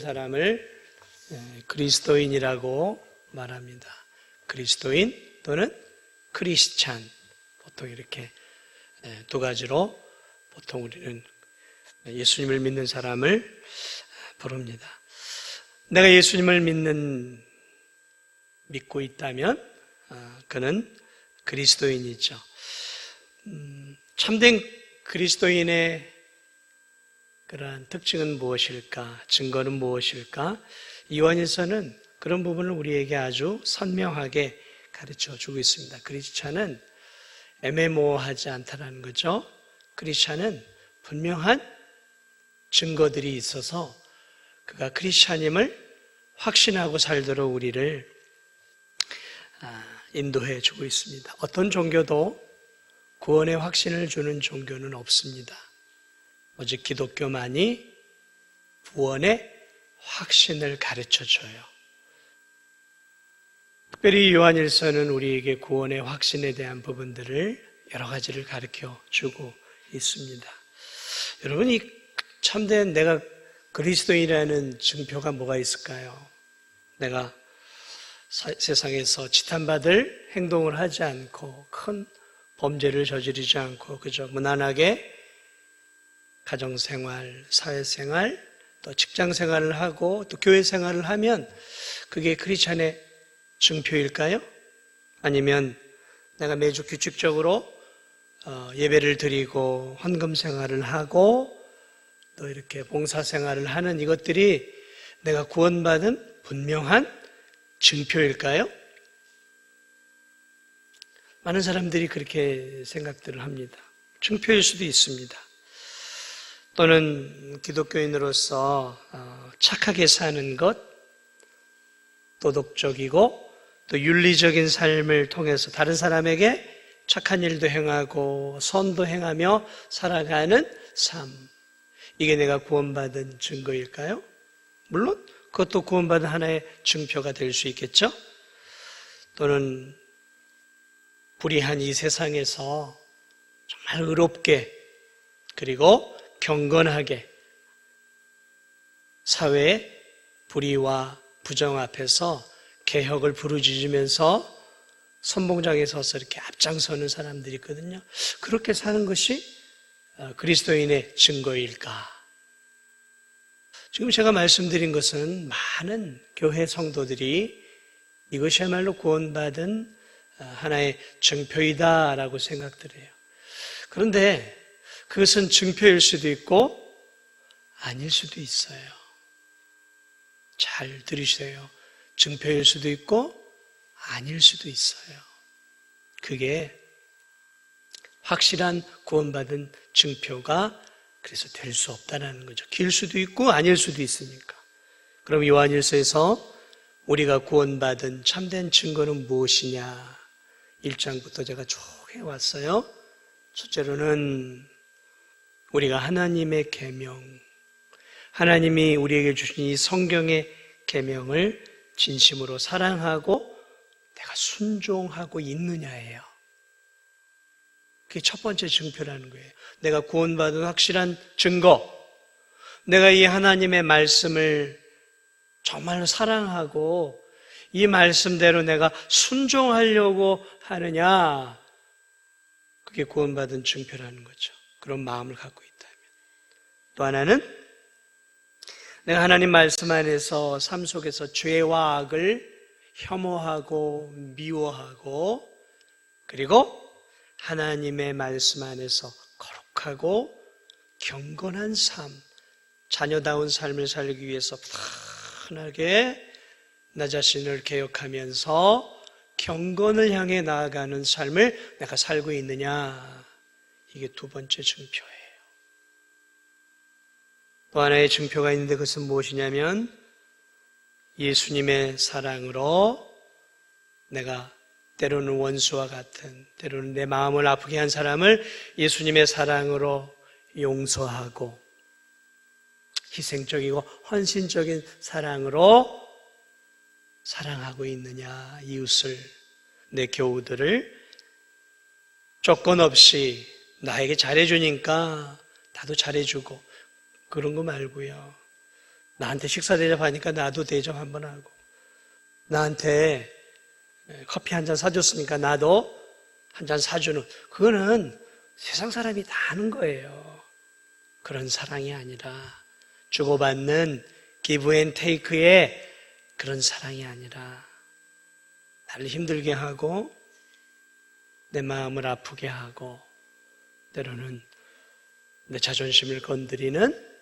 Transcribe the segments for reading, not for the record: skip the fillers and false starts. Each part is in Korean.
사람을 그리스도인이라고 말합니다. 그리스도인 또는 크리스찬, 보통 이렇게 두 가지로 보통 우리는 예수님을 믿는 사람을 부릅니다. 내가 예수님을 믿고 있다면 그는 그리스도인이죠. 참된 그리스도인의 그러한 특징은 무엇일까? 증거는 무엇일까? 요한일서는 그런 부분을 우리에게 아주 선명하게 가르쳐 주고 있습니다. 크리스찬은 애매모호하지 않다는 거죠. 크리스찬은 분명한 증거들이 있어서 그가 크리스찬임을 확신하고 살도록 우리를 인도해 주고 있습니다. 어떤 종교도 구원의 확신을 주는 종교는 없습니다. 오직 기독교만이 구원의 확신을 가르쳐줘요. 특별히 요한일서는 우리에게 구원의 확신에 대한 부분들을 여러 가지를 가르쳐 주고 있습니다. 여러분, 이 참된 내가 그리스도인이라는 증표가 뭐가 있을까요? 내가 세상에서 지탄받을 행동을 하지 않고 큰 범죄를 저지르지 않고 그저 무난하게 가정생활, 사회생활, 또 직장생활을 하고 또 교회생활을 하면 그게 크리스찬의 증표일까요? 아니면 내가 매주 규칙적으로 예배를 드리고 헌금생활을 하고 또 이렇게 봉사생활을 하는 이것들이 내가 구원받은 분명한 증표일까요? 많은 사람들이 그렇게 생각들을 합니다. 증표일 수도 있습니다. 또는 기독교인으로서 착하게 사는 것, 도덕적이고 또 윤리적인 삶을 통해서 다른 사람에게 착한 일도 행하고 선도 행하며 살아가는 삶, 이게 내가 구원받은 증거일까요? 물론 그것도 구원받은 하나의 증표가 될 수 있겠죠? 또는 불의한 이 세상에서 정말 의롭게 그리고 경건하게 사회의 불의와 부정 앞에서 개혁을 부르짖으면서 선봉장에 서서 이렇게 앞장서는 사람들이 있거든요. 그렇게 사는 것이 그리스도인의 증거일까? 지금 제가 말씀드린 것은 많은 교회 성도들이 이것이야말로 구원받은 하나의 증표이다라고 생각들 해요. 그런데 그것은 증표일 수도 있고 아닐 수도 있어요. 잘 들으세요. 증표일 수도 있고 아닐 수도 있어요. 그게 확실한 구원받은 증표가 그래서 될 수 없다는 거죠. 길 수도 있고 아닐 수도 있으니까. 그럼 요한일서에서 우리가 구원받은 참된 증거는 무엇이냐? 1장부터 제가 쭉 해왔어요. 첫째로는 우리가 하나님의 계명, 하나님이 우리에게 주신 이 성경의 계명을 진심으로 사랑하고 내가 순종하고 있느냐예요. 그게 첫 번째 증표라는 거예요. 내가 구원받은 확실한 증거, 내가 이 하나님의 말씀을 정말로 사랑하고 이 말씀대로 내가 순종하려고 하느냐, 그게 구원받은 증표라는 거죠. 그런 마음을 갖고 있다면. 또 하나는 내가 하나님 말씀 안에서 삶 속에서 죄와 악을 혐오하고 미워하고 그리고 하나님의 말씀 안에서 거룩하고 경건한 삶, 자녀다운 삶을 살기 위해서 편하게 나 자신을 개혁하면서 경건을 향해 나아가는 삶을 내가 살고 있느냐, 이게 두 번째 증표예요. 또 하나의 증표가 있는데 그것은 무엇이냐면 예수님의 사랑으로 내가 때로는 원수와 같은, 때로는 내 마음을 아프게 한 사람을 예수님의 사랑으로 용서하고 희생적이고 헌신적인 사랑으로 사랑하고 있느냐, 이웃을, 내 교우들을 조건 없이 나에게 잘해주니까 나도 잘해주고 그런 거 말고요. 나한테 식사 대접하니까 나도 대접 한번 하고, 나한테 커피 한 잔 사줬으니까 나도 한 잔 사주는, 그거는 세상 사람이 다 하는 거예요. 그런 사랑이 아니라, 주고받는 기브 앤 테이크의 그런 사랑이 아니라, 나를 힘들게 하고 내 마음을 아프게 하고 때로는 내 자존심을 건드리는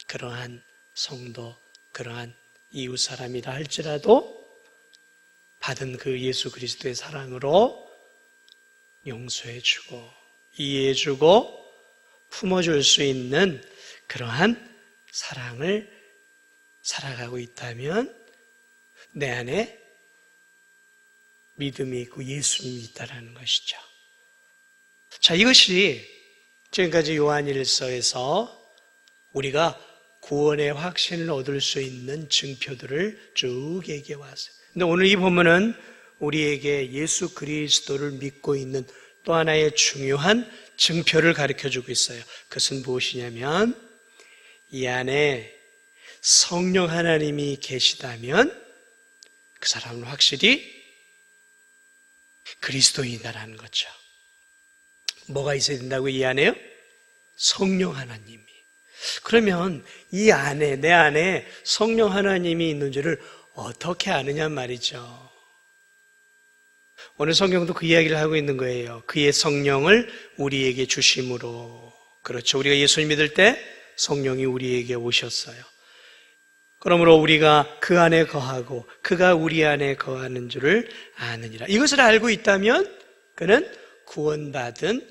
그러한 성도, 그러한 이웃 사람이라 할지라도 받은 그 예수 그리스도의 사랑으로 용서해주고 이해해주고 품어줄 수 있는 그러한 사랑을 살아가고 있다면 내 안에 믿음이 있고 예수님이 있다는 것이죠. 자, 이것이 지금까지 요한일서에서 우리가 구원의 확신을 얻을 수 있는 증표들을 쭉 얘기해 왔어요. 근데 오늘 이 본문은 우리에게 예수 그리스도를 믿고 있는 또 하나의 중요한 증표를 가르쳐주고 있어요. 그것은 무엇이냐면 이 안에 성령 하나님이 계시다면 그 사람은 확실히 그리스도인이다라는 거죠. 뭐가 있어야 된다고 이 안에요? 성령 하나님이. 그러면 이 안에, 내 안에 성령 하나님이 있는지를 어떻게 아느냐 말이죠. 오늘 성경도 그 이야기를 하고 있는 거예요. 그의 성령을 우리에게 주심으로. 그렇죠. 우리가 예수님 믿을 때 성령이 우리에게 오셨어요. 그러므로 우리가 그 안에 거하고 그가 우리 안에 거하는 줄을 아느니라. 이것을 알고 있다면 그는 구원받은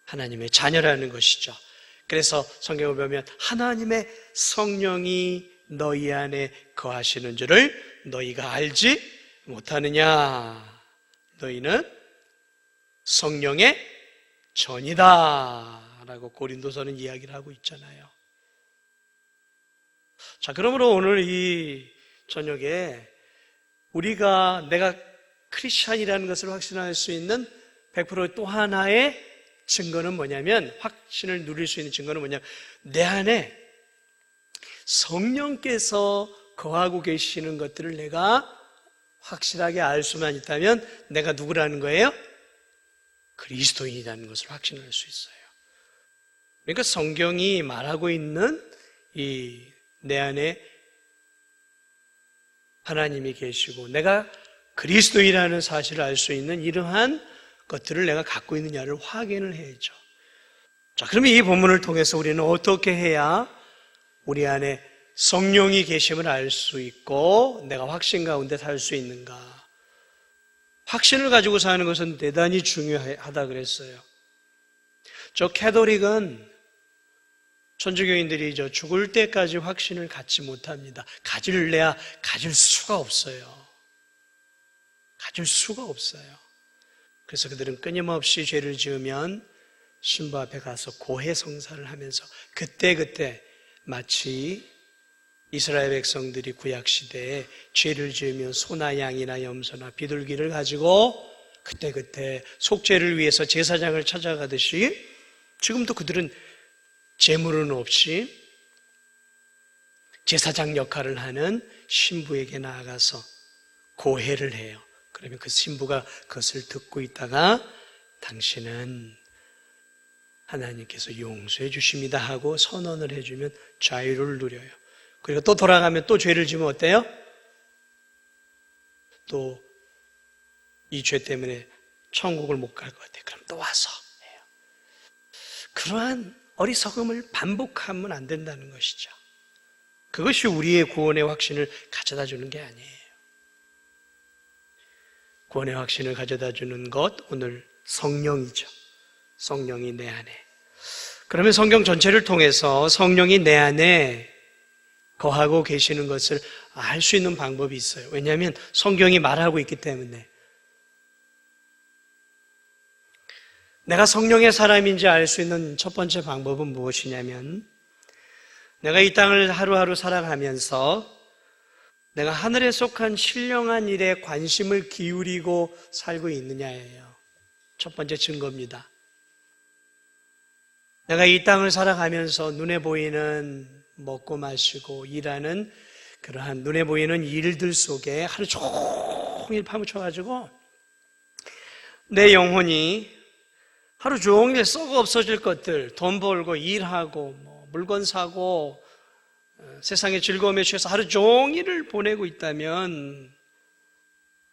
하나님의 자녀라는 것이죠. 그래서 성경을 보면 하나님의 성령이 너희 안에 거하시는 줄을 너희가 알지 못하느냐. 너희는 성령의 전이다 라고 고린도서는 이야기를 하고 있잖아요. 자, 그러므로 오늘 이 저녁에 내가 크리스찬이라는 것을 확신할 수 있는 100% 또 하나의 증거는 뭐냐면, 확신을 누릴 수 있는 증거는 뭐냐면, 내 안에 성령께서 거하고 계시는 것들을 내가 확실하게 알 수만 있다면 내가 누구라는 거예요? 그리스도인이라는 것을 확신할 수 있어요. 그러니까 성경이 말하고 있는 내 안에 하나님이 계시고 내가 그리스도인이라는 사실을 알 수 있는 이러한 것들을 내가 갖고 있느냐를 확인을 해야죠. 자, 그러면 이 본문을 통해서 우리는 어떻게 해야 우리 안에 성령이 계심을 알 수 있고 내가 확신 가운데 살 수 있는가? 확신을 가지고 사는 것은 대단히 중요하다 그랬어요. 저 캐톨릭은 천주교인들이 죽을 때까지 확신을 갖지 못합니다. 가질래야 가질 수가 없어요. 가질 수가 없어요. 그래서 그들은 끊임없이 죄를 지으면 신부 앞에 가서 고해성사를 하면서 그때 마치 이스라엘 백성들이 구약시대에 죄를 지으면 소나 양이나 염소나 비둘기를 가지고 그때 속죄를 위해서 제사장을 찾아가듯이 지금도 그들은 재물은 없이 제사장 역할을 하는 신부에게 나아가서 고해를 해요. 그러면 그 신부가 그것을 듣고 있다가 당신은 하나님께서 용서해 주십니다 하고 선언을 해주면 자유를 누려요. 그리고 또 돌아가면 또 죄를 지으면 어때요? 또 이 죄 때문에 천국을 못 갈 것 같아요. 그럼 또 와서 해요. 그러한 어리석음을 반복하면 안 된다는 것이죠. 그것이 우리의 구원의 확신을 가져다 주는 게 아니에요. 구원의 확신을 가져다 주는 것, 오늘 성령이죠. 성령이 내 안에. 그러면 성경 전체를 통해서 성령이 내 안에 거하고 계시는 것을 알 수 있는 방법이 있어요. 왜냐하면 성경이 말하고 있기 때문에. 내가 성령의 사람인지 알 수 있는 첫 번째 방법은 무엇이냐면, 내가 이 땅을 하루하루 살아가면서 내가 하늘에 속한 신령한 일에 관심을 기울이고 살고 있느냐예요. 첫 번째 증거입니다. 내가 이 땅을 살아가면서 눈에 보이는 먹고 마시고 일하는 그러한 눈에 보이는 일들 속에 하루 종일 파묻혀가지고 내 영혼이 하루 종일 썩어 없어질 것들, 돈 벌고 일하고 물건 사고 세상의 즐거움에 취해서 하루 종일을 보내고 있다면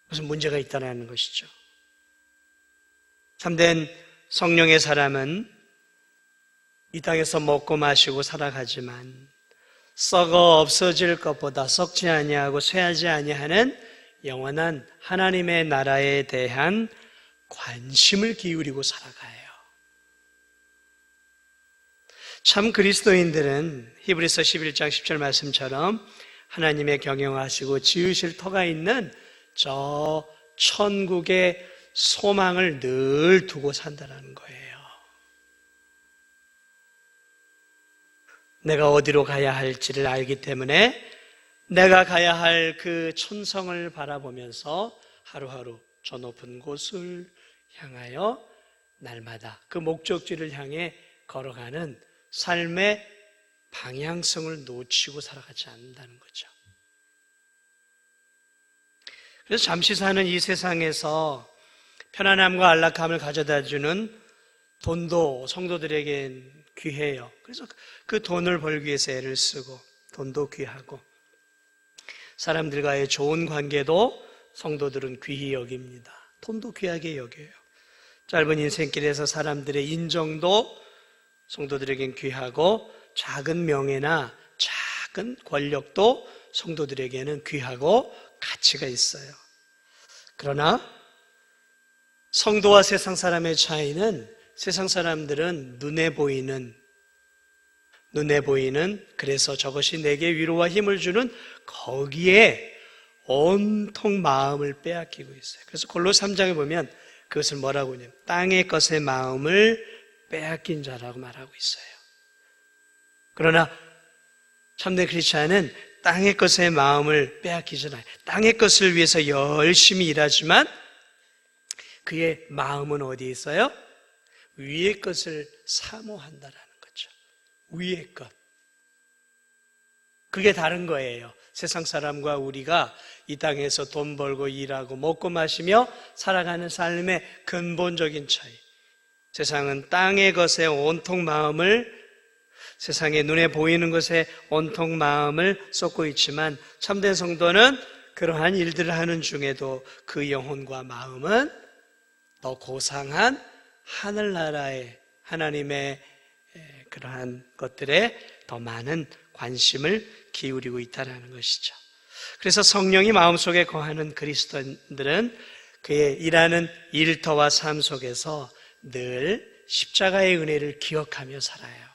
무슨 문제가 있다는 것이죠. 참된 성령의 사람은 이 땅에서 먹고 마시고 살아가지만 썩어 없어질 것보다 썩지 아니하고 쇠하지 아니하는 영원한 하나님의 나라에 대한 관심을 기울이고 살아가요. 참 그리스도인들은 히브리서 11장 10절 말씀처럼 하나님의 경영하시고 지으실 터가 있는 저 천국의 소망을 늘 두고 산다는 거예요. 내가 어디로 가야 할지를 알기 때문에 내가 가야 할 그 천성을 바라보면서 하루하루 저 높은 곳을 향하여 날마다 그 목적지를 향해 걸어가는 삶의 방향성을 놓치고 살아가지 않는다는 거죠. 그래서 잠시 사는 이 세상에서 편안함과 안락함을 가져다주는 돈도 성도들에겐 귀해요. 그래서 그 돈을 벌기 위해서 애를 쓰고 돈도 귀하고 사람들과의 좋은 관계도 성도들은 귀히 여깁니다. 돈도 귀하게 여겨요. 짧은 인생길에서 사람들의 인정도 성도들에겐 귀하고 작은 명예나 작은 권력도 성도들에게는 귀하고 가치가 있어요. 그러나 성도와 세상 사람의 차이는 세상 사람들은 눈에 보이는 그래서 저것이 내게 위로와 힘을 주는 거기에 온통 마음을 빼앗기고 있어요. 그래서 골로새 3장에 보면 그것을 뭐라고 하냐면 땅의 것의 마음을 빼앗긴 자라고 말하고 있어요. 그러나 참된 크리스찬은 땅의 것의 마음을 빼앗기지 않아요. 땅의 것을 위해서 열심히 일하지만 그의 마음은 어디에 있어요? 위의 것을 사모한다라는 거죠. 위의 것. 그게 다른 거예요. 세상 사람과 우리가 이 땅에서 돈 벌고 일하고 먹고 마시며 살아가는 삶의 근본적인 차이. 세상은 땅의 것에 온통 마음을, 세상의 눈에 보이는 것에 온통 마음을 쏟고 있지만 참된 성도는 그러한 일들을 하는 중에도 그 영혼과 마음은 더 고상한 하늘나라의 하나님의 그러한 것들에 더 많은 관심을 기울이고 있다는 것이죠. 그래서 성령이 마음속에 거하는 그리스도인들은 그의 일하는 일터와 삶 속에서 늘 십자가의 은혜를 기억하며 살아요.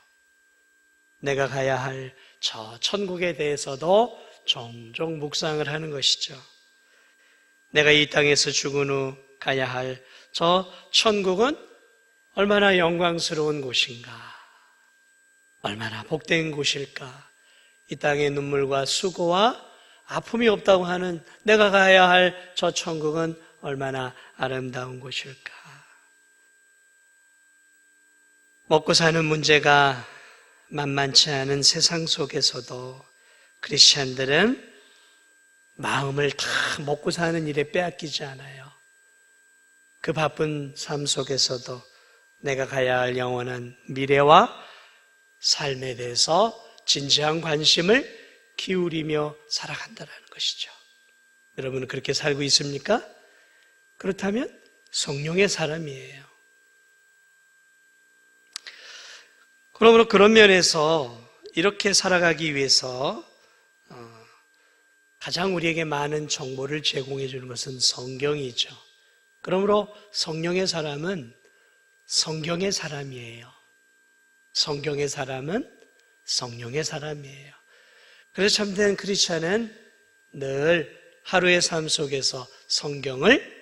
내가 가야 할 저 천국에 대해서도 종종 묵상을 하는 것이죠. 내가 이 땅에서 죽은 후 가야 할 저 천국은 얼마나 영광스러운 곳인가, 얼마나 복된 곳일까. 이 땅의 눈물과 수고와 아픔이 없다고 하는 내가 가야 할 저 천국은 얼마나 아름다운 곳일까. 먹고 사는 문제가 만만치 않은 세상 속에서도 크리스찬들은 마음을 다 먹고 사는 일에 빼앗기지 않아요. 그 바쁜 삶 속에서도 내가 가야 할 영원한 미래와 삶에 대해서 진지한 관심을 기울이며 살아간다는 것이죠. 여러분은 그렇게 살고 있습니까? 그렇다면 성령의 사람이에요. 그러므로 그런 면에서 이렇게 살아가기 위해서 가장 우리에게 많은 정보를 제공해 주는 것은 성경이죠. 그러므로 성령의 사람은 성경의 사람이에요. 성경의 사람은 성령의 사람이에요. 그래서 참된 크리스찬은 늘 하루의 삶 속에서 성경을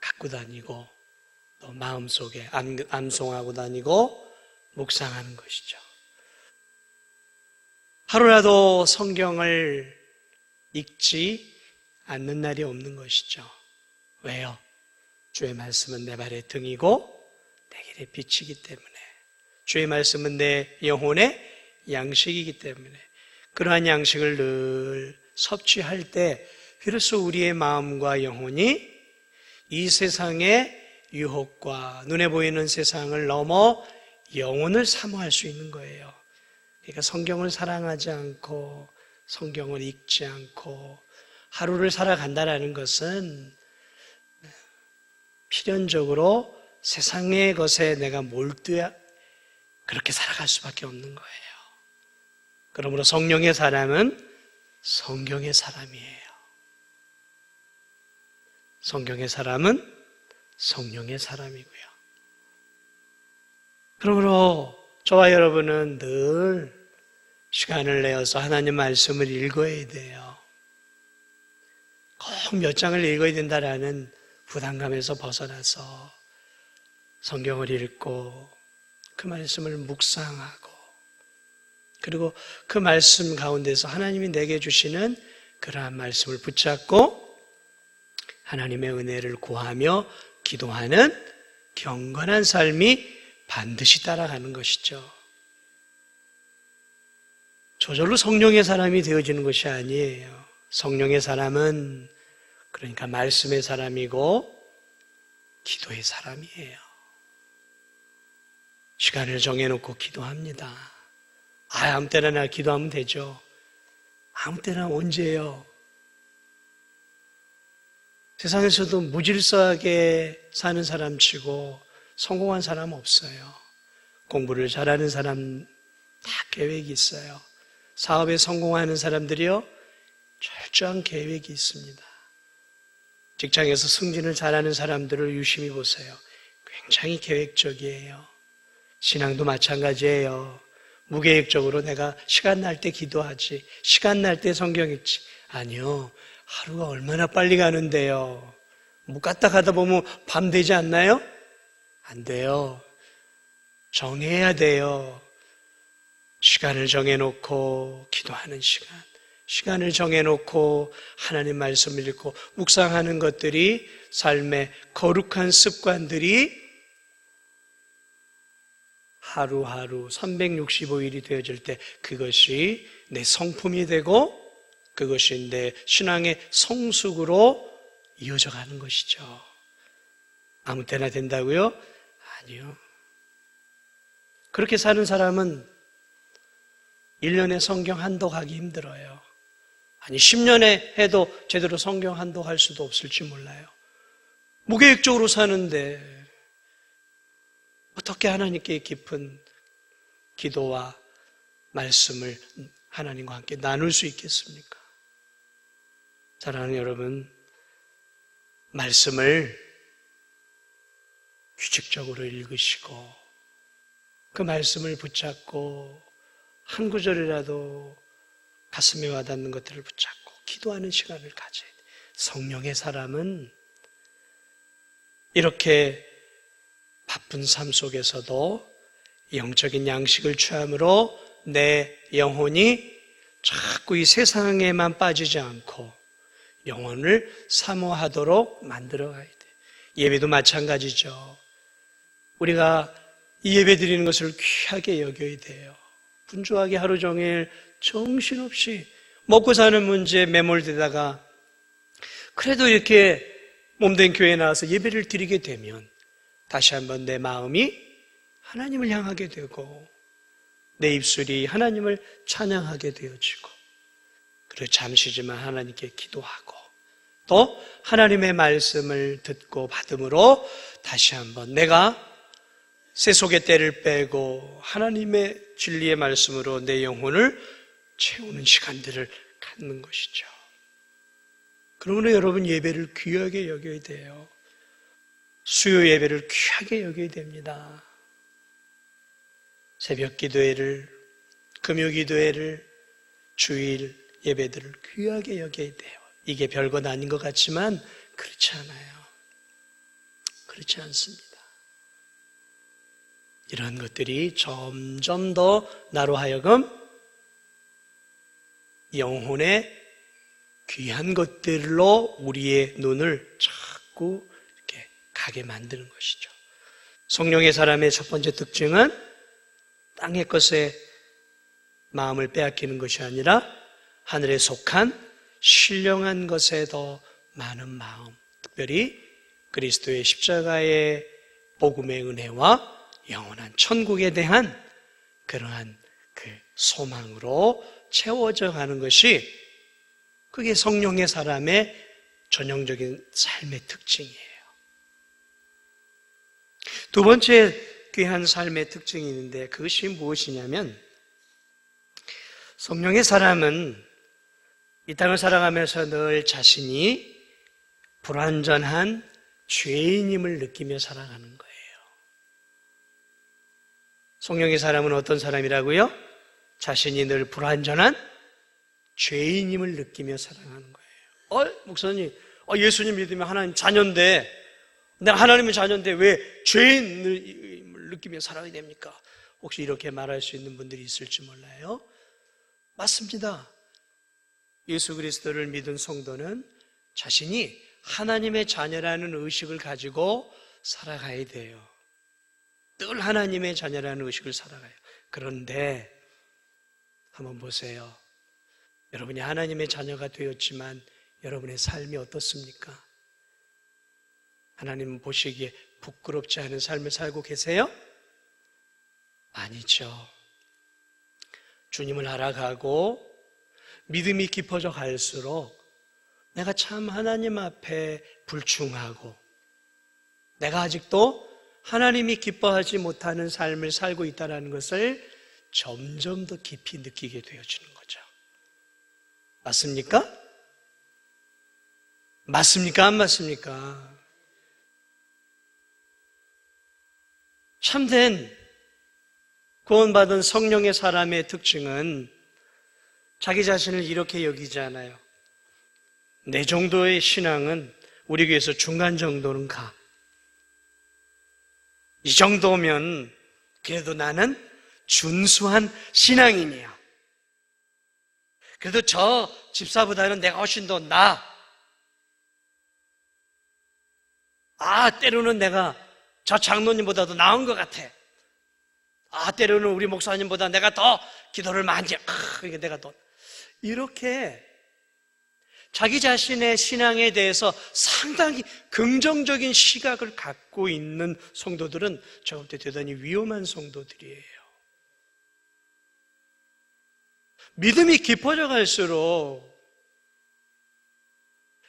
갖고 다니고 또 마음속에 암송하고 다니고 묵상하는 것이죠. 하루라도 성경을 읽지 않는 날이 없는 것이죠. 왜요? 주의 말씀은 내 발의 등이고 내 길의 빛이기 때문에. 주의 말씀은 내 영혼의 양식이기 때문에 그러한 양식을 늘 섭취할 때 비로소 우리의 마음과 영혼이 이 세상의 유혹과 눈에 보이는 세상을 넘어 영혼을 사모할 수 있는 거예요. 그러니까 성경을 사랑하지 않고 성경을 읽지 않고 하루를 살아간다는 것은 필연적으로 세상의 것에 내가 몰두해 그렇게 살아갈 수밖에 없는 거예요. 그러므로 성령의 사람은 성경의 사람이에요. 성경의 사람은 성령의 사람이고요. 그러므로 저와 여러분은 늘 시간을 내어서 하나님 말씀을 읽어야 돼요. 꼭 몇 장을 읽어야 된다라는 부담감에서 벗어나서 성경을 읽고 그 말씀을 묵상하고 그리고 그 말씀 가운데서 하나님이 내게 주시는 그러한 말씀을 붙잡고 하나님의 은혜를 구하며 기도하는 경건한 삶이 반드시 따라가는 것이죠. 저절로 성령의 사람이 되어지는 것이 아니에요. 성령의 사람은 그러니까 말씀의 사람이고 기도의 사람이에요. 시간을 정해놓고 기도합니다. 아무 때나 나 기도하면 되죠. 아무 때나 언제요? 세상에서도 무질서하게 사는 사람 치고 성공한 사람 없어요. 공부를 잘하는 사람 다 계획이 있어요. 사업에 성공하는 사람들이요, 철저한 계획이 있습니다. 직장에서 승진을 잘하는 사람들을 유심히 보세요. 굉장히 계획적이에요. 신앙도 마찬가지예요. 무계획적으로 내가 시간 날 때 기도하지, 시간 날 때 성경 읽지. 아니요. 하루가 얼마나 빨리 가는데요. 뭐 갔다 가다 보면 밤 되지 않나요? 안 돼요. 정해야 돼요. 시간을 정해놓고 기도하는 시간, 시간을 정해놓고 하나님 말씀을 읽고 묵상하는 것들이 삶의 거룩한 습관들이 하루하루 365일이 되어질 때 그것이 내 성품이 되고 그것이 내 신앙의 성숙으로 이어져 가는 것이죠. 아무 때나 된다고요? 아니요. 그렇게 사는 사람은 1년에 성경 한독 하기 힘들어요. 아니 10년에 해도 제대로 성경 한독 할 수도 없을지 몰라요. 무계획적으로 사는데 어떻게 하나님께 깊은 기도와 말씀을 하나님과 함께 나눌 수 있겠습니까? 사랑하는 여러분, 말씀을 규칙적으로 읽으시고 그 말씀을 붙잡고 한 구절이라도 가슴에 와닿는 것들을 붙잡고 기도하는 시간을 가져야 돼요. 성령의 사람은 이렇게 바쁜 삶 속에서도 영적인 양식을 취함으로 내 영혼이 자꾸 이 세상에만 빠지지 않고 영혼을 사모하도록 만들어 가야 돼요. 예배도 마찬가지죠. 우리가 이 예배 드리는 것을 귀하게 여겨야 돼요. 분주하게 하루 종일 정신없이 먹고 사는 문제에 매몰되다가 그래도 이렇게 몸된 교회에 나와서 예배를 드리게 되면 다시 한번 내 마음이 하나님을 향하게 되고 내 입술이 하나님을 찬양하게 되어지고 그리고 잠시지만 하나님께 기도하고 또 하나님의 말씀을 듣고 받음으로 다시 한번 내가 세속의 때를 빼고 하나님의 진리의 말씀으로 내 영혼을 채우는 시간들을 갖는 것이죠. 그러므로 여러분 예배를 귀하게 여겨야 돼요. 수요 예배를 귀하게 여겨야 됩니다. 새벽 기도회를, 금요 기도회를, 주일 예배들을 귀하게 여겨야 돼요. 이게 별것 아닌 것 같지만 그렇지 않아요. 그렇지 않습니다. 이런 것들이 점점 더 나로 하여금 영혼의 귀한 것들로 우리의 눈을 자꾸 이렇게 가게 만드는 것이죠. 성령의 사람의 첫 번째 특징은 땅의 것에 마음을 빼앗기는 것이 아니라 하늘에 속한 신령한 것에 더 많은 마음, 특별히 그리스도의 십자가의 복음의 은혜와 영원한 천국에 대한 그러한 그 소망으로 채워져 가는 것이, 그게 성령의 사람의 전형적인 삶의 특징이에요. 두 번째 귀한 삶의 특징이 있는데, 그것이 무엇이냐면, 성령의 사람은 이 땅을 살아가면서 늘 자신이 불완전한 죄인임을 느끼며 살아가는 거예요. 성령의 사람은 어떤 사람이라고요? 자신이 늘 불완전한 죄인임을 느끼며 살아가는 거예요. 목사님, 예수님 믿으면 하나님 자녀인데, 내가 하나님의 자녀인데 왜 죄인임을 느끼며 살아야 됩니까? 혹시 이렇게 말할 수 있는 분들이 있을지 몰라요. 맞습니다. 예수 그리스도를 믿은 성도는 자신이 하나님의 자녀라는 의식을 가지고 살아가야 돼요. 늘 하나님의 자녀라는 의식을 살아가요. 그런데 한번 보세요. 여러분이 하나님의 자녀가 되었지만 여러분의 삶이 어떻습니까? 하나님 보시기에 부끄럽지 않은 삶을 살고 계세요? 아니죠. 주님을 알아가고 믿음이 깊어져 갈수록 내가 참 하나님 앞에 불충하고 내가 아직도 하나님이 기뻐하지 못하는 삶을 살고 있다는 것을 점점 더 깊이 느끼게 되어지는 거죠. 맞습니까? 맞습니까? 안 맞습니까? 참된 구원받은 성령의 사람의 특징은 자기 자신을 이렇게 여기지 않아요. 내 정도의 신앙은 우리 교회에서 중간 정도는 가. 이 정도면 그래도 나는 준수한 신앙인이야. 그래도 저 집사보다는 내가 훨씬 더 나아. 때로는 내가 저 장로님보다도 나은 것 같아. 때로는 우리 목사님보다 내가 더 기도를 많이 해. 그러니까 내가 더. 이렇게 자기 자신의 신앙에 대해서 상당히 긍정적인 시각을 갖고 있는 성도들은 제가 볼 때 대단히 위험한 성도들이에요. 믿음이 깊어져 갈수록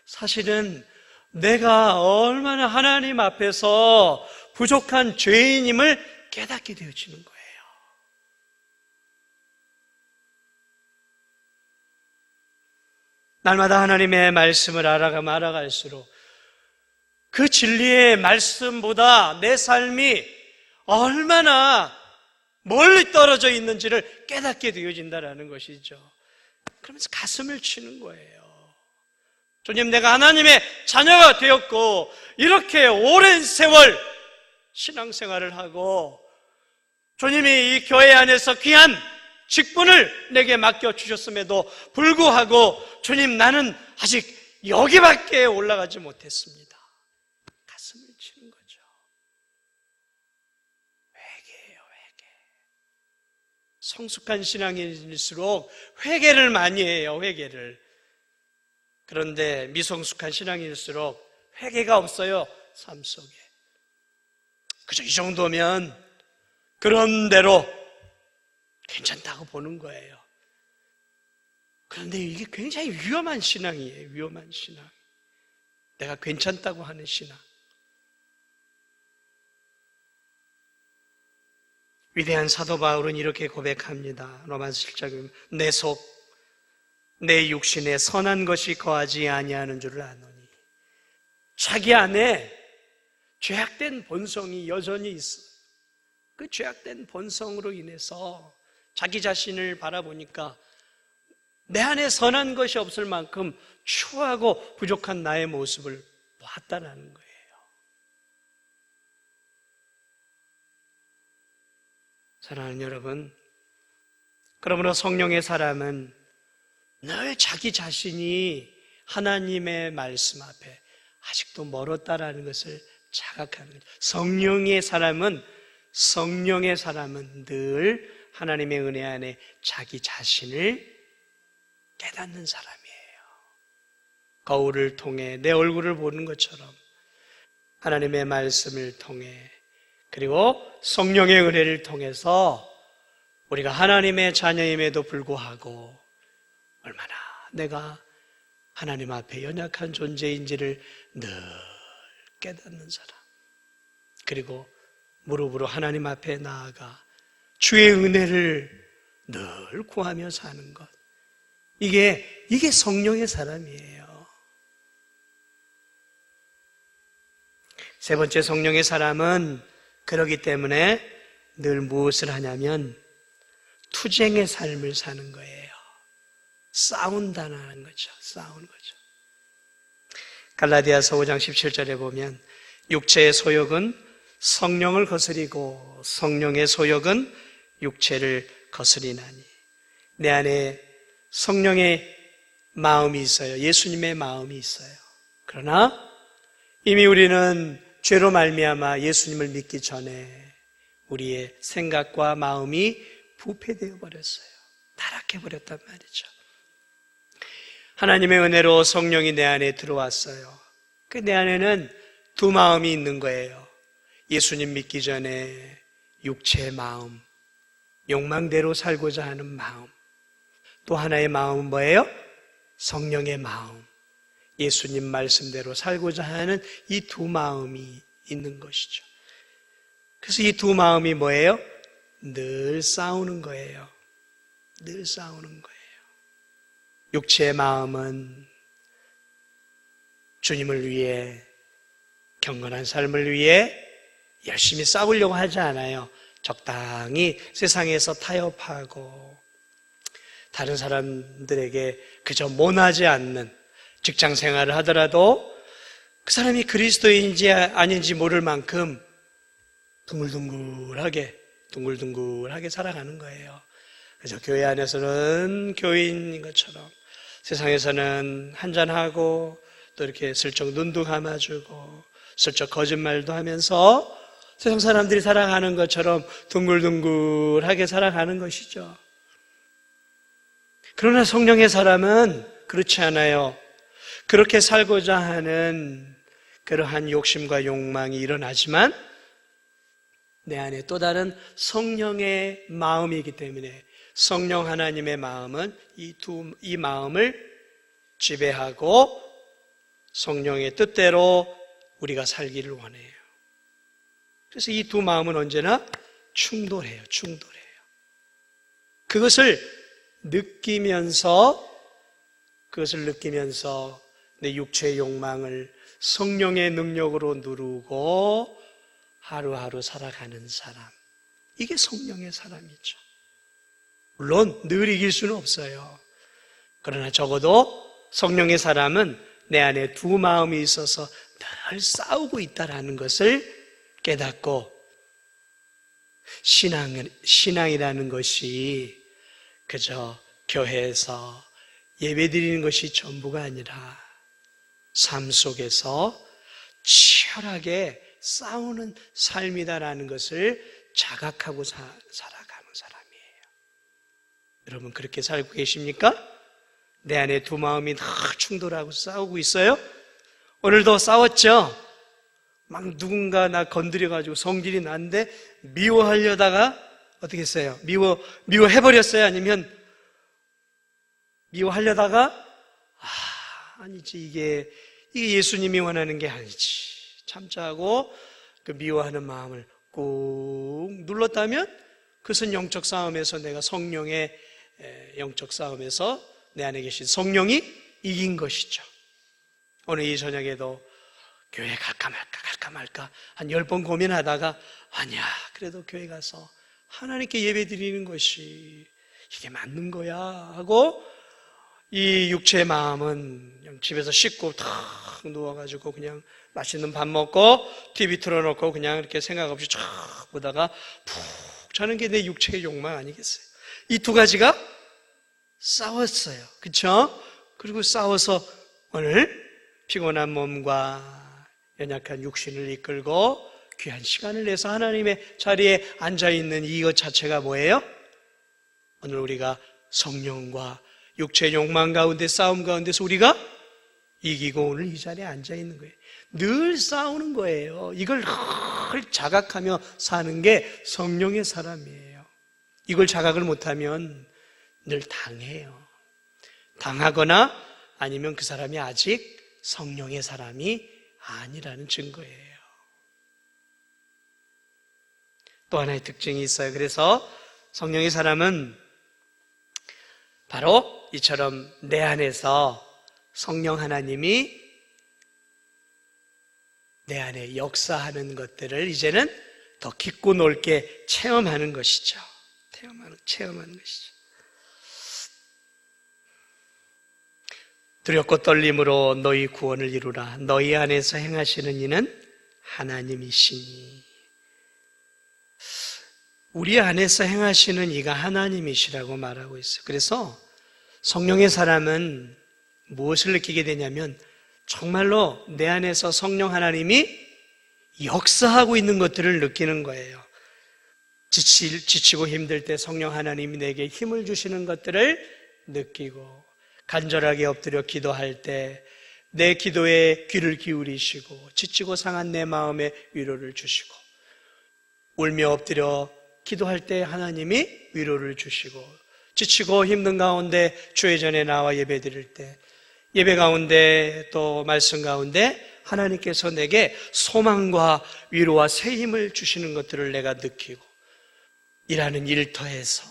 사실은 내가 얼마나 하나님 앞에서 부족한 죄인임을 깨닫게 되어지는 거예요. 날마다 하나님의 말씀을 알아갈수록 그 진리의 말씀보다 내 삶이 얼마나 멀리 떨어져 있는지를 깨닫게 되어진다는 것이죠. 그러면서 가슴을 치는 거예요. 주님, 내가 하나님의 자녀가 되었고 이렇게 오랜 세월 신앙생활을 하고 주님이 이 교회 안에서 귀한 직분을 내게 맡겨주셨음에도 불구하고 주님, 나는 아직 여기밖에 올라가지 못했습니다. 가슴을 치는 거죠. 회개예요, 회개. 성숙한 신앙인일수록 회개를 많이 해요, 회개를. 그런데 미성숙한 신앙인일수록 회개가 없어요, 삶 속에. 그죠? 이 정도면 그런 대로 괜찮다고 보는 거예요. 그런데 이게 굉장히 위험한 신앙이에요. 위험한 신앙. 내가 괜찮다고 하는 신앙. 위대한 사도 바울은 이렇게 고백합니다. 로마서 7장에 내 속, 내 육신에 선한 것이 거하지 아니하는 줄을 아노니. 자기 안에 죄악된 본성이 여전히 있어. 그 죄악된 본성으로 인해서 자기 자신을 바라보니까 내 안에 선한 것이 없을 만큼 추하고 부족한 나의 모습을 봤다라는 거예요. 사랑하는 여러분, 그러므로 성령의 사람은 늘 자기 자신이 하나님의 말씀 앞에 아직도 멀었다라는 것을 자각하는 거죠. 성령의 사람은 늘 하나님의 은혜 안에 자기 자신을 깨닫는 사람이에요. 거울을 통해 내 얼굴을 보는 것처럼 하나님의 말씀을 통해, 그리고 성령의 은혜를 통해서 우리가 하나님의 자녀임에도 불구하고 얼마나 내가 하나님 앞에 연약한 존재인지를 늘 깨닫는 사람, 그리고 무릎으로 하나님 앞에 나아가 주의 은혜를 늘 구하며 사는 것, 이게 성령의 사람이에요. 세 번째, 성령의 사람은 그러기 때문에 늘 무엇을 하냐면 투쟁의 삶을 사는 거예요. 싸운다는 거죠. 싸우는 거죠. 갈라디아서 5장 17절에 보면 육체의 소욕은 성령을 거스리고 성령의 소욕은 육체를 거스리나니, 내 안에 성령의 마음이 있어요. 예수님의 마음이 있어요. 그러나 이미 우리는 죄로 말미암아 예수님을 믿기 전에 우리의 생각과 마음이 부패되어 버렸어요. 타락해 버렸단 말이죠. 하나님의 은혜로 성령이 내 안에 들어왔어요. 그 내 안에는 두 마음이 있는 거예요. 예수님 믿기 전에 육체의 마음, 욕망대로 살고자 하는 마음, 또 하나의 마음은 뭐예요? 성령의 마음, 예수님 말씀대로 살고자 하는 이 두 마음이 있는 것이죠. 그래서 이 두 마음이 뭐예요? 늘 싸우는 거예요. 늘 싸우는 거예요. 육체의 마음은 주님을 위해, 경건한 삶을 위해 열심히 싸우려고 하지 않아요. 적당히 세상에서 타협하고 다른 사람들에게 그저 모나지 않는 직장 생활을 하더라도 그 사람이 그리스도인지 아닌지 모를 만큼 둥글둥글하게 살아가는 거예요. 그래서 교회 안에서는 교인인 것처럼, 세상에서는 한잔하고 또 이렇게 슬쩍 눈도 감아주고 슬쩍 거짓말도 하면서 세상 사람들이 살아가는 것처럼 둥글둥글하게 살아가는 것이죠. 그러나 성령의 사람은 그렇지 않아요. 그렇게 살고자 하는 그러한 욕심과 욕망이 일어나지만 내 안에 또 다른 성령의 마음이기 때문에 성령 하나님의 마음은 이 마음을 지배하고 성령의 뜻대로 우리가 살기를 원해요. 그래서 이 두 마음은 언제나 충돌해요. 그것을 느끼면서 내 육체의 욕망을 성령의 능력으로 누르고 하루하루 살아가는 사람, 이게 성령의 사람이죠. 물론 늘 이길 수는 없어요. 그러나 적어도 성령의 사람은 내 안에 두 마음이 있어서 늘 싸우고 있다는 것을 깨닫고, 신앙이라는 것이 그저 교회에서 예배드리는 것이 전부가 아니라 삶 속에서 치열하게 싸우는 삶이다라는 것을 자각하고 살아가는 사람이에요. 여러분 그렇게 살고 계십니까? 내 안에 두 마음이 늘 충돌하고 싸우고 있어요? 오늘도 싸웠죠? 막 누군가 나 건드려가지고 성질이 난데 미워하려다가 어떻게 했어요? 미워해버렸어요? 아니면 미워하려다가 아니지, 이게 예수님이 원하는 게 아니지, 참자 하고 그 미워하는 마음을 꾹 눌렀다면 그것은 영적 싸움에서, 내가 성령의 영적 싸움에서 내 안에 계신 성령이 이긴 것이죠. 오늘 이 저녁에도 교회 갈까 말까 한 10번 고민하다가 아니야, 그래도 교회 가서 하나님께 예배 드리는 것이 이게 맞는 거야 하고, 이 육체의 마음은 그냥 집에서 씻고 탁 누워가지고 그냥 맛있는 밥 먹고 TV 틀어놓고 그냥 이렇게 생각 없이 쫙 보다가 푹 자는 게 내 육체의 욕망 아니겠어요? 이 두 가지가 싸웠어요. 그렇죠? 그리고 싸워서 오늘 피곤한 몸과 연약한 육신을 이끌고 귀한 시간을 내서 하나님의 자리에 앉아있는 이것 자체가 뭐예요? 오늘 우리가 성령과 육체의 욕망 가운데 싸움 가운데서 우리가 이기고 오늘 이 자리에 앉아 있는 거예요. 늘 싸우는 거예요. 이걸 늘 자각하며 사는 게 성령의 사람이에요. 이걸 자각을 못하면 늘 당해요. 당하거나 아니면 그 사람이 아직 성령의 사람이 아니라는 증거예요. 또 하나의 특징이 있어요. 그래서 성령의 사람은 바로 이처럼 내 안에서 성령 하나님이 내 안에 역사하는 것들을 이제는 더 깊고 넓게 체험하는 것이죠. 체험하는 것이죠. 두렵고 떨림으로 너희 구원을 이루라. 너희 안에서 행하시는 이는 하나님이시니. 우리 안에서 행하시는 이가 하나님이시라고 말하고 있어요. 그래서 성령의 사람은 무엇을 느끼게 되냐면 정말로 내 안에서 성령 하나님이 역사하고 있는 것들을 느끼는 거예요. 지치고 힘들 때 성령 하나님이 내게 힘을 주시는 것들을 느끼고, 간절하게 엎드려 기도할 때 내 기도에 귀를 기울이시고 지치고 상한 내 마음에 위로를 주시고, 울며 엎드려 기도할 때 하나님이 위로를 주시고, 지치고 힘든 가운데 주의 전에 나와 예배 드릴 때 예배 가운데 또 말씀 가운데 하나님께서 내게 소망과 위로와 새 힘을 주시는 것들을 내가 느끼고, 일하는 일터에서,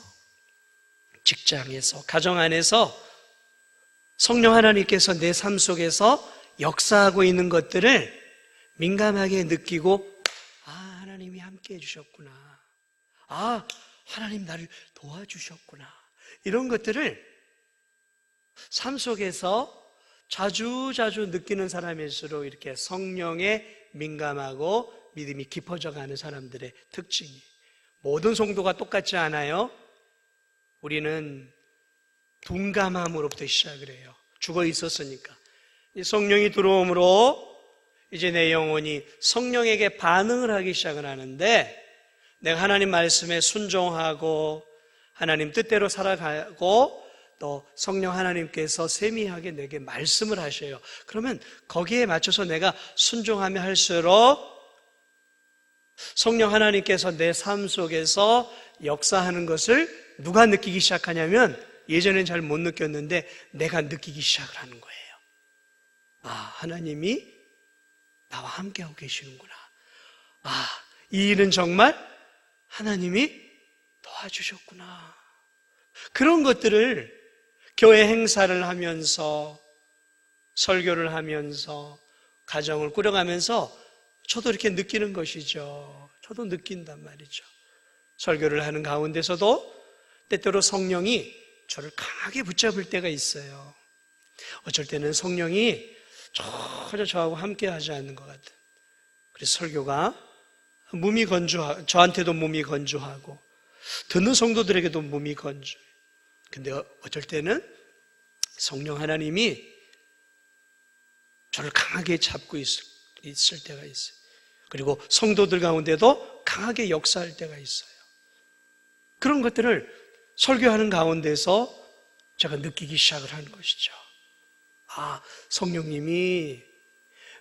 직장에서, 가정 안에서 성령 하나님께서 내 삶 속에서 역사하고 있는 것들을 민감하게 느끼고, 하나님이 함께 해주셨구나. 하나님 나를 도와주셨구나. 이런 것들을 삶 속에서 자주 느끼는 사람일수록 이렇게 성령에 민감하고 믿음이 깊어져 가는 사람들의 특징이, 모든 성도가 똑같지 않아요. 우리는 둔감함으로부터 시작을 해요. 죽어 있었으니까. 성령이 들어옴으로 이제 내 영혼이 성령에게 반응을 하기 시작을 하는데, 내가 하나님 말씀에 순종하고 하나님 뜻대로 살아가고 또 성령 하나님께서 세미하게 내게 말씀을 하셔요. 그러면 거기에 맞춰서 내가 순종하며 할수록 성령 하나님께서 내 삶 속에서 역사하는 것을 누가 느끼기 시작하냐면, 예전엔 잘 못 느꼈는데 내가 느끼기 시작을 하는 거예요. 하나님이 나와 함께하고 계시는구나. 이 일은 정말 하나님이 도와주셨구나. 그런 것들을 교회 행사를 하면서, 설교를 하면서, 가정을 꾸려가면서 저도 이렇게 느끼는 것이죠. 저도 느낀단 말이죠. 설교를 하는 가운데서도 때때로 성령이 저를 강하게 붙잡을 때가 있어요. 어쩔 때는 성령이 전혀 저하고 함께 하지 않는 것 같아요. 그래서 설교가 저한테도 몸이 건조하고 듣는 성도들에게도 몸이 건조해요. 근데 어쩔 때는 성령 하나님이 저를 강하게 잡고 있을 때가 있어요. 그리고 성도들 가운데도 강하게 역사할 때가 있어요. 그런 것들을 설교하는 가운데서 제가 느끼기 시작을 하는 것이죠. 성령님이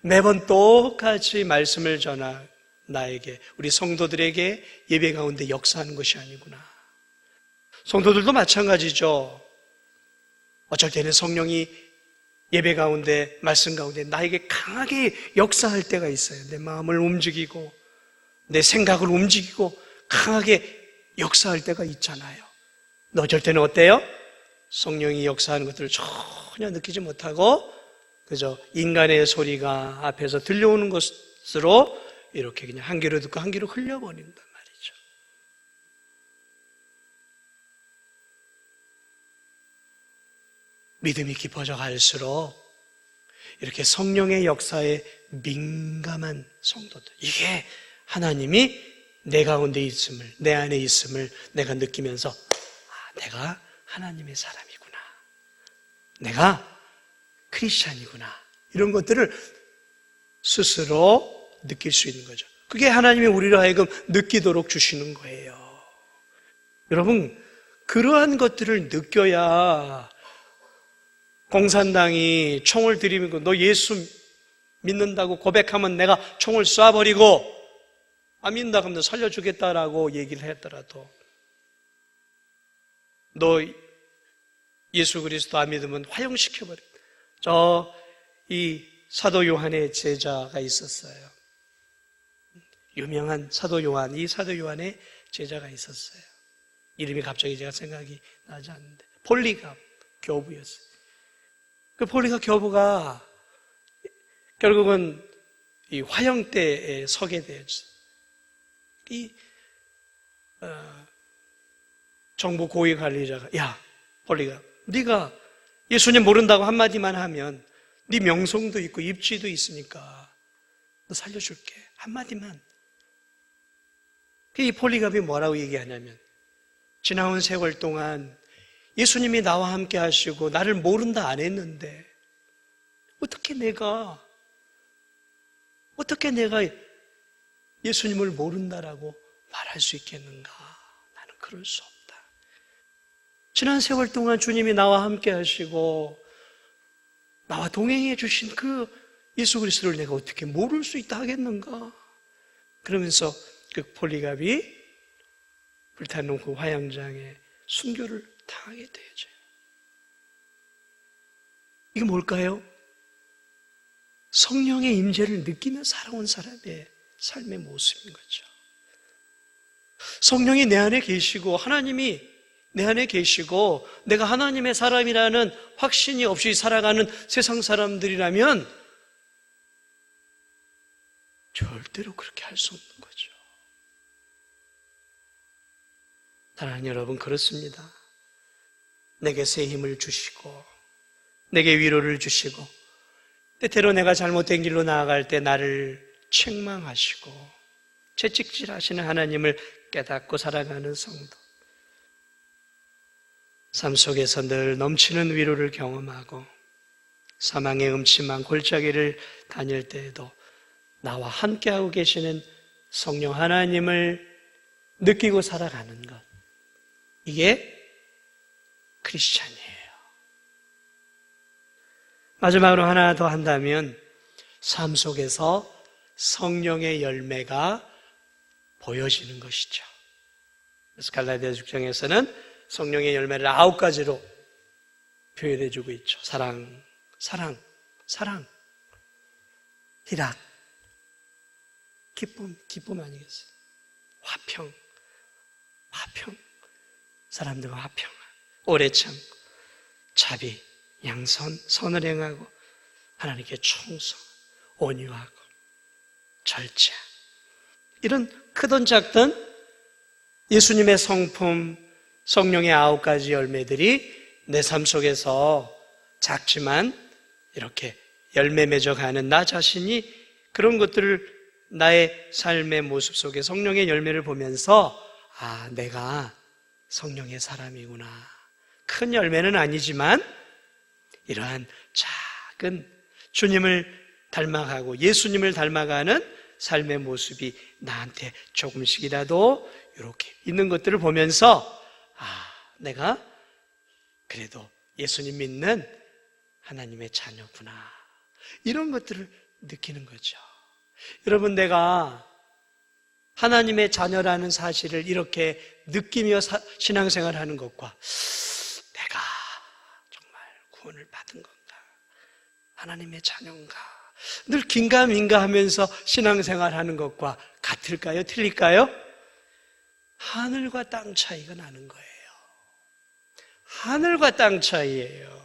매번 똑같이 말씀을 전하 나에게, 우리 성도들에게 예배 가운데 역사하는 것이 아니구나. 성도들도 마찬가지죠. 어쩔 때는 성령이 예배 가운데, 말씀 가운데 나에게 강하게 역사할 때가 있어요. 내 마음을 움직이고 내 생각을 움직이고 강하게 역사할 때가 있잖아요. 근데 어쩔 때는 어때요? 성령이 역사하는 것들을 전혀 느끼지 못하고 그저 인간의 소리가 앞에서 들려오는 것으로 이렇게 그냥 한 귀로 듣고 한 귀로 흘려버린단 말이죠. 믿음이 깊어져 갈수록 이렇게 성령의 역사에 민감한 성도들, 이게 하나님이 내 가운데 있음을, 내 안에 있음을 내가 느끼면서 내가 하나님의 사람이구나, 내가 크리스찬이구나, 이런 것들을 스스로 느낄 수 있는 거죠. 그게 하나님이 우리로 하여금 느끼도록 주시는 거예요. 여러분, 그러한 것들을 느껴야 공산당이 총을 들이밀고 너 예수 믿는다고 고백하면 내가 총을 쏴버리고 안 믿는다 그러면 살려주겠다라고 얘기를 했더라도 너 예수 그리스도 안 믿으면 화형시켜버려. 이 사도 요한의 제자가 있었어요. 유명한 사도 요한, 이 사도 요한의 제자가 있었어요. 이름이 갑자기 제가 생각이 나지 않는데 폴리갑 교부였어요. 그 폴리갑 교부가 결국은 이 화형대에 서게 되었어요. 정부 고위 관리자가 야 폴리갑 네가 예수님 모른다고 한마디만 하면 네 명성도 있고 입지도 있으니까 너 살려줄게 한마디만. 이 폴리갑이 뭐라고 얘기하냐면 지나온 세월 동안 예수님이 나와 함께 하시고 나를 모른다 안 했는데 어떻게 내가 예수님을 모른다라고 말할 수 있겠는가? 나는 그럴 수 없다. 지난 세월 동안 주님이 나와 함께 하시고 나와 동행해 주신 그 예수 그리스도를 내가 어떻게 모를 수 있다 하겠는가? 그러면서 그 폴리갑이 불타는 그 화양장에 순교를 당하게 되죠. 이게 뭘까요? 성령의 임재를 느끼며 살아온 사람의 삶의 모습인 거죠. 성령이 내 안에 계시고 하나님이 내 안에 계시고 내가 하나님의 사람이라는 확신이 없이 살아가는 세상 사람들이라면 절대로 그렇게 할 수 없는 거죠. 사랑하는 여러분, 그렇습니다. 내게 새 힘을 주시고 내게 위로를 주시고 때때로 내가 잘못된 길로 나아갈 때 나를 책망하시고 채찍질하시는 하나님을 깨닫고 살아가는 성도, 삶 속에서 늘 넘치는 위로를 경험하고 사망의 음침한 골짜기를 다닐 때에도 나와 함께하고 계시는 성령 하나님을 느끼고 살아가는 것, 이게 크리스찬이에요. 마지막으로 하나 더 한다면 삶 속에서 성령의 열매가 보여지는 것이죠. 그래서 갈라디아서 6장에서는 성령의 열매를 9가지로 표현해 주고 있죠. 사랑, 희락, 기쁨 아니겠어요? 화평, 사람들과 화평, 오래 참고, 자비, 양선, 선을 행하고, 하나님께 충성, 온유하고, 절제. 이런 크든 작든 예수님의 성품, 성령의 9가지 열매들이 내 삶 속에서 작지만 이렇게 열매 맺어가는 나 자신이 그런 것들을 나의 삶의 모습 속에 성령의 열매를 보면서 내가 성령의 사람이구나. 큰 열매는 아니지만 이러한 작은 주님을 닮아가고 예수님을 닮아가는 삶의 모습이 나한테 조금씩이라도 이렇게 있는 것들을 보면서 내가 그래도 예수님 믿는 하나님의 자녀구나. 이런 것들을 느끼는 거죠. 여러분, 내가 하나님의 자녀라는 사실을 이렇게 느끼며 신앙생활하는 것과 내가 정말 구원을 받은 건가? 하나님의 자녀인가? 늘 긴가민가 하면서 신앙생활하는 것과 같을까요? 틀릴까요? 하늘과 땅 차이가 나는 거예요. 하늘과 땅 차이예요.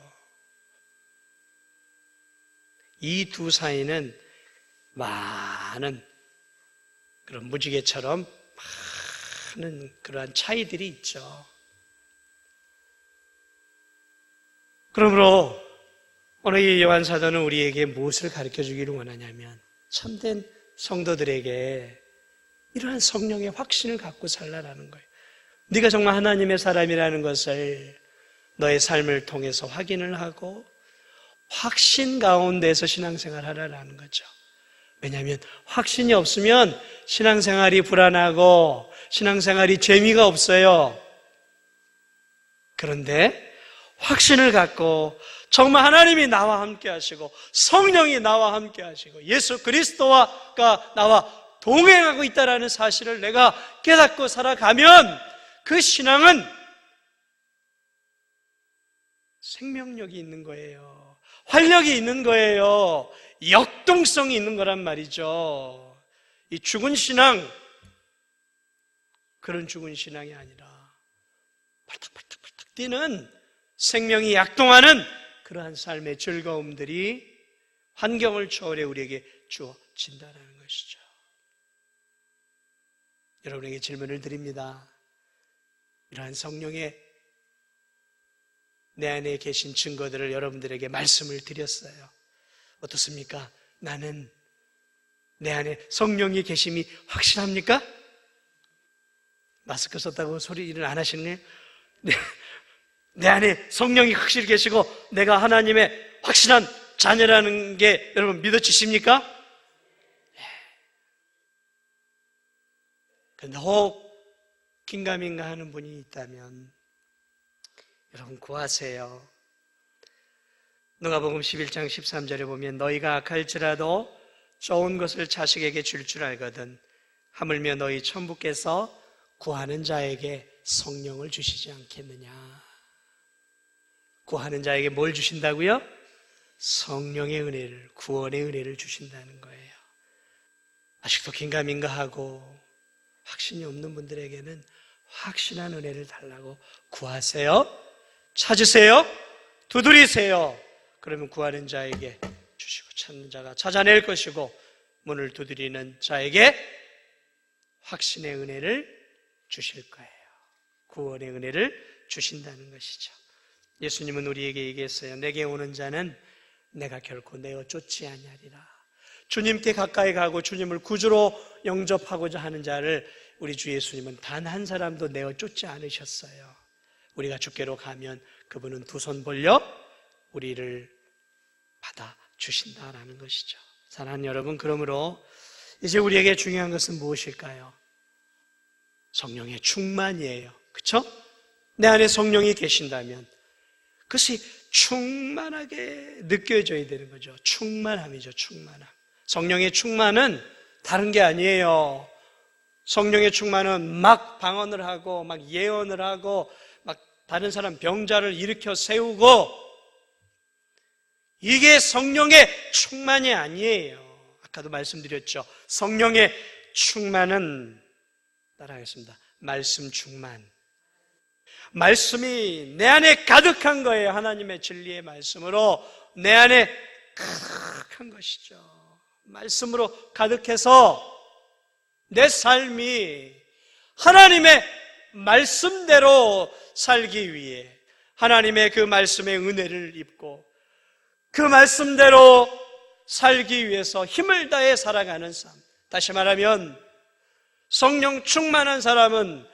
이 두 사이는 많은 그런 무지개처럼 많은 그러한 차이들이 있죠. 그러므로 오늘 이 요한 사도는 우리에게 무엇을 가르쳐 주기를 원하냐면 참된 성도들에게 이러한 성령의 확신을 갖고 살라라는 거예요. 네가 정말 하나님의 사람이라는 것을 너의 삶을 통해서 확인을 하고 확신 가운데서 신앙생활 하라라는 거죠. 왜냐하면 확신이 없으면 신앙생활이 불안하고 신앙생활이 재미가 없어요. 그런데 확신을 갖고 정말 하나님이 나와 함께 하시고 성령이 나와 함께 하시고 예수 그리스도가 나와 동행하고 있다는 사실을 내가 깨닫고 살아가면 그 신앙은 생명력이 있는 거예요. 활력이 있는 거예요. 역동성이 있는 거란 말이죠. 이 죽은 신앙, 그런 죽은 신앙이 아니라 팔딱팔딱팔딱 뛰는 생명이 약동하는 그러한 삶의 즐거움들이 환경을 초월해 우리에게 주어진다는 것이죠. 여러분에게 질문을 드립니다. 이러한 성령의 내 안에 계신 증거들을 여러분들에게 말씀을 드렸어요. 어떻습니까? 나는 내 안에 성령이 계심이 확실합니까? 마스크 썼다고 소리를 안 하시는 거예요? 내 안에 성령이 확실히 계시고 내가 하나님의 확실한 자녀라는 게 여러분 믿어지십니까? 그런데 혹 긴가민가 하는 분이 있다면 여러분 구하세요. 누가복음 11장 13절에 보면 너희가 악할지라도 좋은 것을 자식에게 줄 알거든 하물며 너희 천부께서 구하는 자에게 성령을 주시지 않겠느냐. 구하는 자에게 뭘 주신다고요? 성령의 은혜를, 구원의 은혜를 주신다는 거예요. 아직도 긴가민가하고 확신이 없는 분들에게는 확신한 은혜를 달라고 구하세요. 찾으세요. 두드리세요. 그러면 구하는 자에게 주시고 찾는 자가 찾아낼 것이고 문을 두드리는 자에게 확신의 은혜를 주실 거예요. 구원의 은혜를 주신다는 것이죠. 예수님은 우리에게 얘기했어요. 내게 오는 자는 내가 결코 내어 쫓지 아니하리라. 주님께 가까이 가고 주님을 구주로 영접하고자 하는 자를 우리 주 예수님은 단 한 사람도 내어 쫓지 않으셨어요. 우리가 주께로 가면 그분은 두 손 벌려 우리를 받아주신다라는 것이죠. 사랑하는 여러분, 그러므로 이제 우리에게 중요한 것은 무엇일까요? 성령의 충만이에요. 그렇죠? 내 안에 성령이 계신다면 그것이 충만하게 느껴져야 되는 거죠. 충만함이죠. 충만함. 성령의 충만은 다른 게 아니에요. 성령의 충만은 막 방언을 하고 막 예언을 하고 막 다른 사람 병자를 일으켜 세우고 이게 성령의 충만이 아니에요. 아까도 말씀드렸죠. 성령의 충만은 따라하겠습니다. 말씀 충만. 말씀이 내 안에 가득한 거예요. 하나님의 진리의 말씀으로 내 안에 가득한 것이죠. 말씀으로 가득해서 내 삶이 하나님의 말씀대로 살기 위해 하나님의 그 말씀의 은혜를 입고 그 말씀대로 살기 위해서 힘을 다해 살아가는 삶. 다시 말하면 성령 충만한 사람은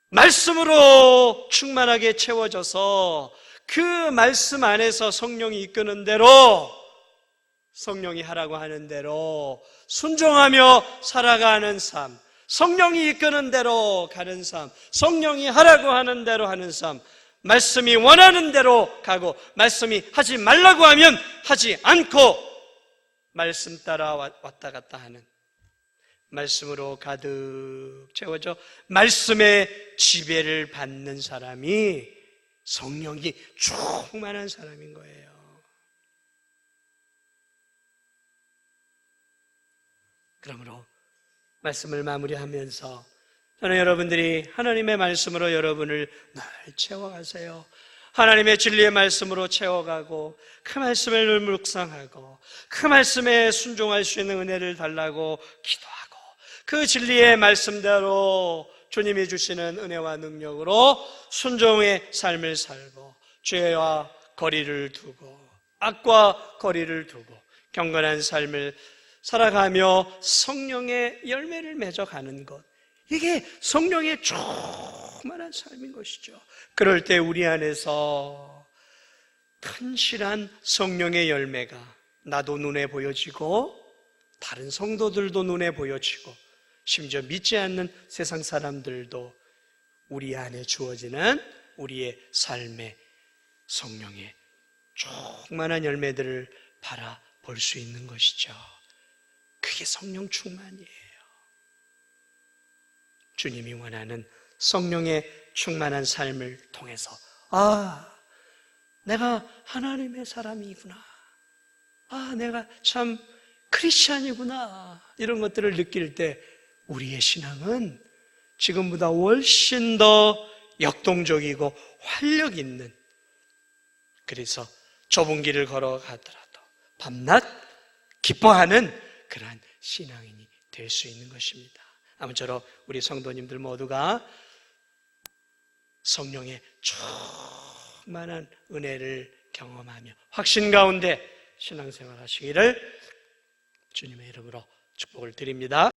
말씀으로 충만하게 채워져서 그 말씀 안에서 성령이 이끄는 대로 성령이 하라고 하는 대로 순종하며 살아가는 삶, 성령이 이끄는 대로 가는 삶, 성령이 하라고 하는 대로 하는 삶, 말씀이 원하는 대로 가고 말씀이 하지 말라고 하면 하지 않고 말씀 따라 왔다 갔다 하는 말씀으로 가득 채워져 말씀의 지배를 받는 사람이 성령이 충만한 사람인 거예요. 그러므로 말씀을 마무리하면서 저는 여러분들이 하나님의 말씀으로 여러분을 늘 채워가세요. 하나님의 진리의 말씀으로 채워가고 그 말씀을 묵상하고 그 말씀에 순종할 수 있는 은혜를 달라고 기도하고 그 진리의 말씀대로 주님이 주시는 은혜와 능력으로 순종의 삶을 살고 죄와 거리를 두고 악과 거리를 두고 경건한 삶을 살아가며 성령의 열매를 맺어가는 것, 이게 성령의 충만한 삶인 것이죠. 그럴 때 우리 안에서 큰실한 성령의 열매가 나도 눈에 보여지고 다른 성도들도 눈에 보여지고 심지어 믿지 않는 세상 사람들도 우리 안에 주어지는 우리의 삶의 성령의 충만한 열매들을 바라볼 수 있는 것이죠. 그게 성령 충만이에요. 주님이 원하는 성령의 충만한 삶을 통해서 내가 하나님의 사람이구나. 내가 참 크리스찬이구나. 이런 것들을 느낄 때 우리의 신앙은 지금보다 훨씬 더 역동적이고 활력 있는, 그래서 좁은 길을 걸어가더라도 밤낮 기뻐하는 그러한 신앙인이 될 수 있는 것입니다. 아무쪼록 우리 성도님들 모두가 성령의 충만한 은혜를 경험하며 확신 가운데 신앙생활 하시기를 주님의 이름으로 축복을 드립니다.